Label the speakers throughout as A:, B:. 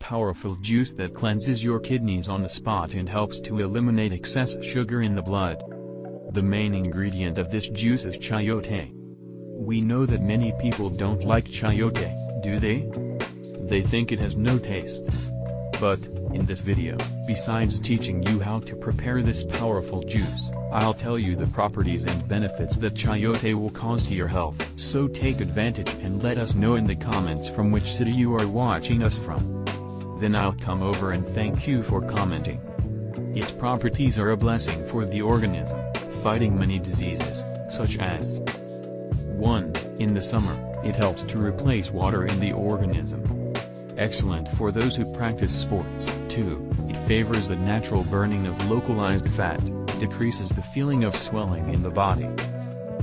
A: powerful juice that cleanses your kidneys on the spot and helps to eliminate excess sugar in the blood. The main ingredient of this juice is chayote. We know that many people don't like chayote, do they? They think it has no taste. But, in this video, besides teaching you how to prepare this powerful juice, I'll tell you the properties and benefits that chayote will cause to your health. So take advantage and let us know in the comments from which city you are watching us from. Then I'll come over and thank you for commenting. Its properties are a blessing for the organism, fighting many diseases, such as 1. In the summer, it helps to replace water in the organism. Excellent for those who practice sports. 2. It favors the natural burning of localized fat, decreases the feeling of swelling in the body.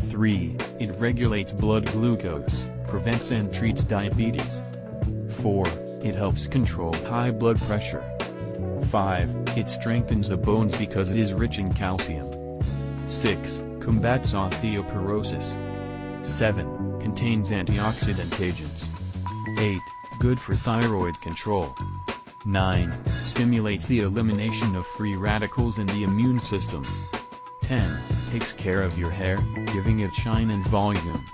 A: 3. It regulates blood glucose, prevents and treats diabetes. 4. It helps control high blood pressure. 5. It strengthens the bones because it is rich in calcium. 6. Combats osteoporosis. 7. Contains antioxidant agents. 8. Good for thyroid control. 9. Stimulates the elimination of free radicals in the immune system. 10. Takes care of your hair, giving it shine and volume.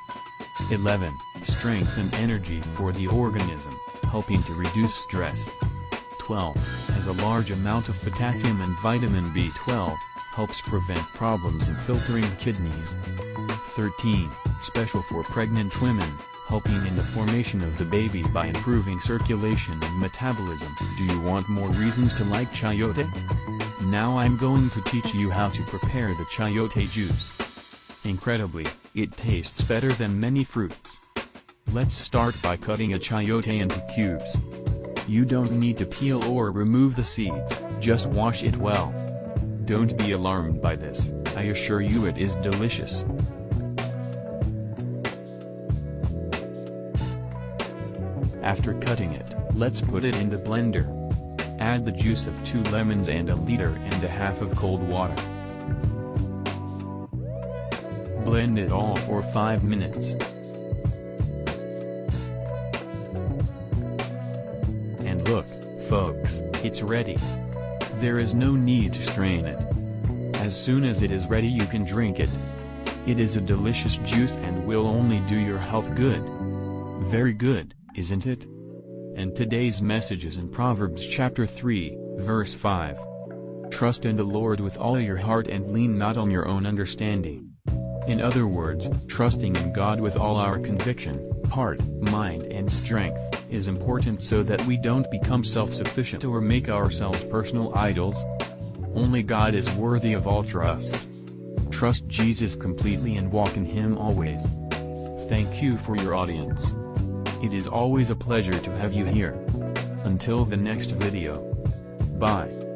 A: 11. Strength and energy for the organism, helping to reduce stress. 12. Has a large amount of potassium and vitamin B12, helps prevent problems in filtering kidneys. 13. Special for pregnant women, helping in the formation of the baby by improving circulation and metabolism. Do you want more reasons to like chayote? Now I'm going to teach you how to prepare the chayote juice. Incredibly, it tastes better than many fruits. Let's start by cutting a chayote into cubes. You don't need to peel or remove the seeds, just wash it well. Don't be alarmed by this, I assure you it is delicious. After cutting it, let's put it in the blender. Add the juice of 2 lemons and 1.5 liters of cold water. Blend it all for 5 minutes. And look, folks, it's ready. There is no need to strain it. As soon as it is ready you can drink it. It is a delicious juice and will only do your health good. Very good, isn't it? And today's message is in Proverbs chapter 3, verse 5. Trust in the Lord with all your heart and lean not on your own understanding. In other words, trusting in God with all our conviction, heart, mind and strength, is important so that we don't become self-sufficient or make ourselves personal idols. Only God is worthy of all trust. Trust Jesus completely and walk in Him always. Thank you for your audience. It is always a pleasure to have you here. Until the next video. Bye.